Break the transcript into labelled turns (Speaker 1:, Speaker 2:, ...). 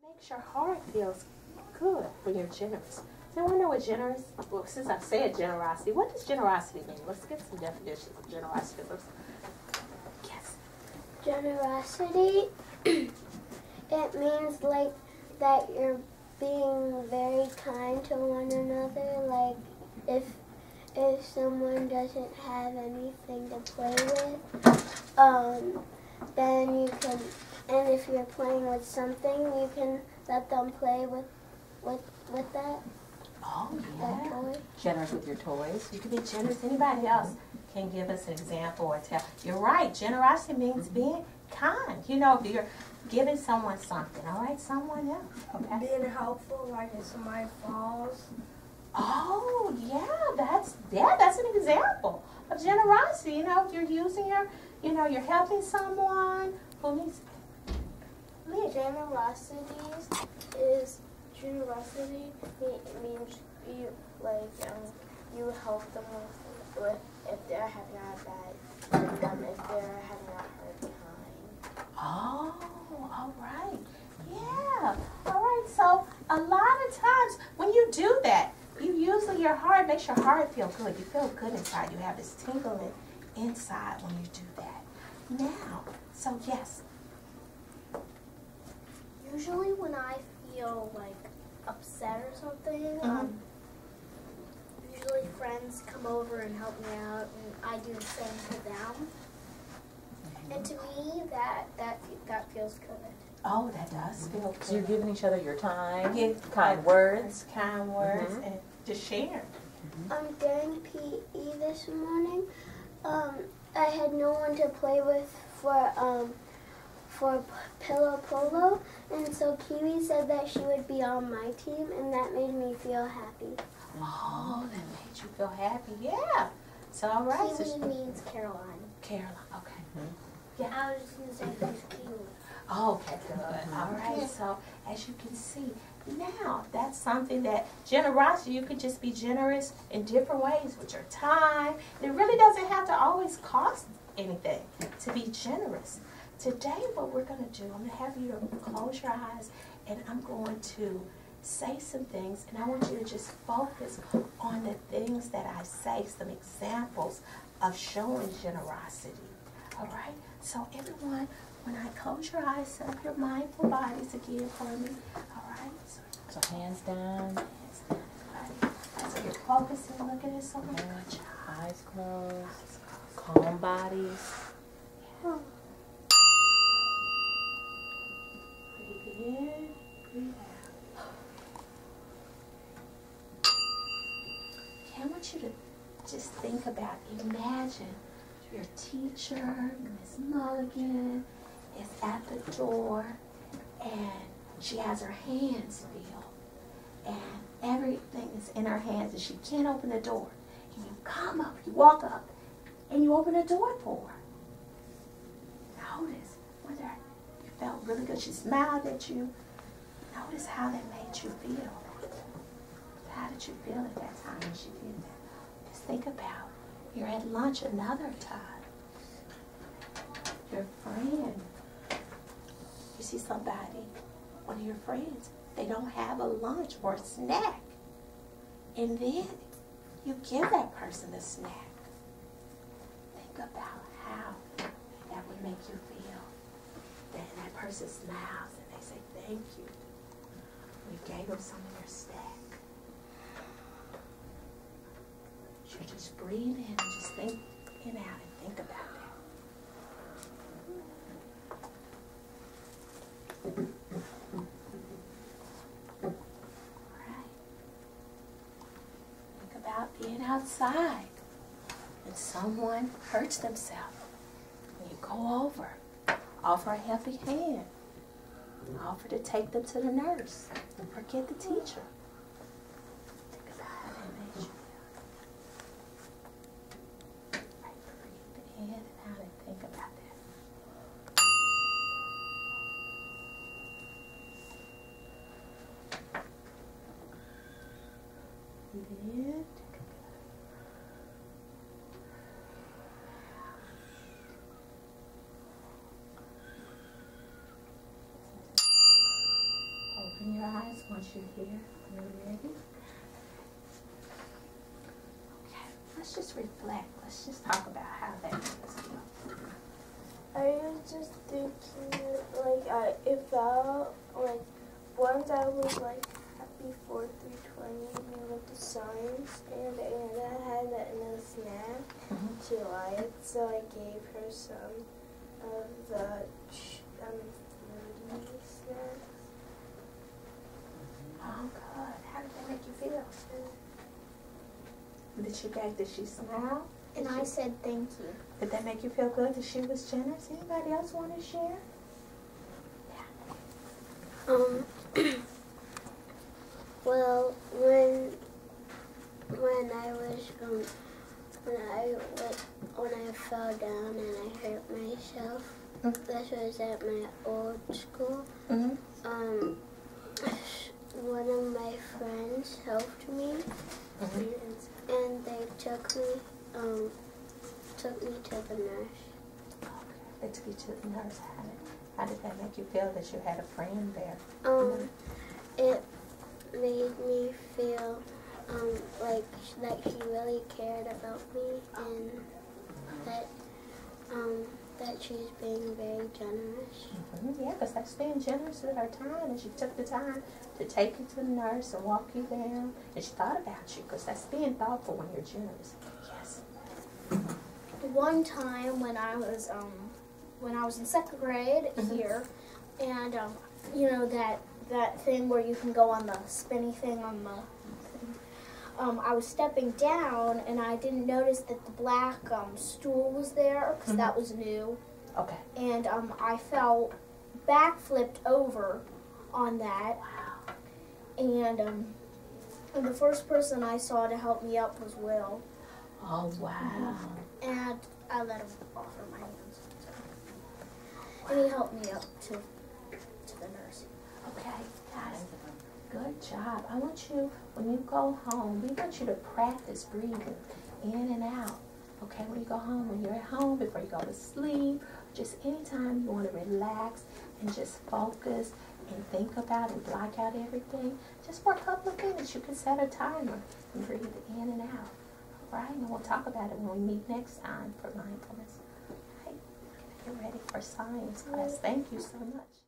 Speaker 1: Makes your heart feels good when you're generous. Does anyone know what generous? Well, since I've said generosity, what does generosity mean? Let's get some definitions of generosity. Yes.
Speaker 2: Generosity, it means like that you're being very kind to one another. Like if someone doesn't have anything to play with, then you can. And if you're playing with something, you can let them play with that.
Speaker 1: Oh,
Speaker 2: That
Speaker 1: yeah.
Speaker 2: toy.
Speaker 1: Generous with your toys. You can be generous. Anybody else can give us an example or tell. You're right. Generosity means being kind. You know, you're giving someone something. All right, someone else. Okay.
Speaker 3: Being helpful, like if somebody falls.
Speaker 1: Oh, yeah. That's an example of generosity. You know, you're using you're helping someone who needs.
Speaker 2: Generosity means you you help them with if they're having a bad if they're having a hard time.
Speaker 1: Oh, all right. Yeah. All right. So a lot of times when you do that, your heart makes your heart feel good. You feel good inside. You have this tingling inside when you do that. Now, so yes.
Speaker 4: Usually when I feel like upset or something, usually friends come over and help me out, and I do the same to them. And to me, that feels good.
Speaker 1: Oh, that does feel good.
Speaker 5: So you're giving each other your time,
Speaker 1: kind words, and to share.
Speaker 2: During PE this morning, I had no one to play with for pillow polo, and so Kiwi said that she would be on my team, and that made me feel happy.
Speaker 1: Oh, that made you feel happy, yeah. So, all right.
Speaker 4: Kiwi means Caroline.
Speaker 1: Caroline, okay.
Speaker 4: Yeah, I was just going to say who's Kiwi.
Speaker 1: Okay, good. All right, so as you can see, now that's something that generosity, you could just be generous in different ways with your time. It really doesn't have to always cost anything to be generous. Today, what we're going to do, I'm going to have you to close your eyes, and I'm going to say some things, and I want you to just focus on the things that I say, some examples of showing generosity. All right? So, everyone, when I close your eyes, set up your mindful bodies again for me. All right?
Speaker 5: So hands down.
Speaker 1: Hands down. All right. So you're focusing, looking at someone. Good job.
Speaker 5: Eyes closed. Calm bodies.
Speaker 1: Yeah. Breathe in, breathe out. Okay, I want you to just think about, imagine your teacher, Miss Mulligan, is at the door, and she has her hands filled, and everything is in her hands, and she can't open the door. And you come up, you walk up, and you open the door for her. Notice whether you felt really good. She smiled at you. Notice how that made you feel. How did you feel at that time when she did that? Just think about, you're at lunch another time. Your friend, you see somebody, one of your friends, they don't have a lunch or a snack. And then you give that person a snack. Think about how that would make you feel. Then that person smiles and they say, thank you. You gave them some of your snack. You just breathe in and just think in out and think about that. Being outside and someone hurts themselves, and you go over, offer a helping hand, offer to take them to the nurse, and forget the teacher. Think about how that made you feel. Right, breathe in and out and think about that. Breathe in. just want you here. You ready? Okay, let's just reflect. Let's just talk about how that made us feel.
Speaker 3: I was just thinking, like, it felt like once I was like before 3:20, we went to science, and Anna had no snack she liked, so I gave her some of the fruity snacks.
Speaker 1: Oh, good. How did that make you feel? Did she smile?
Speaker 4: And I said thank you.
Speaker 1: Did that make you feel good that she was generous? Anybody else want to share?
Speaker 2: Well, when I was when I fell down and I hurt myself, this was at my old school. One of my friends helped me, and they took me to the nurse.
Speaker 1: They took you to the nurse. How did that make you feel that you had a friend there?
Speaker 2: It made me feel like that she really cared about me, and that she's being very generous.
Speaker 1: Yeah, because that's being generous with her time, and she took the time to take you to the nurse and walk you down, and she thought about you, because that's being thoughtful when you're generous. Yes.
Speaker 4: One time when I was in second grade here, and you know that thing where you can go on the spinny thing on the thing. I was stepping down and I didn't notice that the black stool was there because that was new.
Speaker 1: Okay.
Speaker 4: And I fell backflipped over on that.
Speaker 1: Wow.
Speaker 4: And the first person I saw to help me up was Will.
Speaker 1: Oh, wow.
Speaker 4: And I let him offer my hands. And he helped me up to the nurse.
Speaker 1: Okay, guys, good job. I want you, when you go home, we want you to practice breathing in and out. Okay, when you go home, when you're at home, before you go to sleep, just anytime you want to relax and just focus and think about and block out everything, just for a couple of minutes, you can set a timer and breathe in and out. All right, and we'll talk about it when we meet next time for mindfulness. All right, get ready for science class. Thank you so much.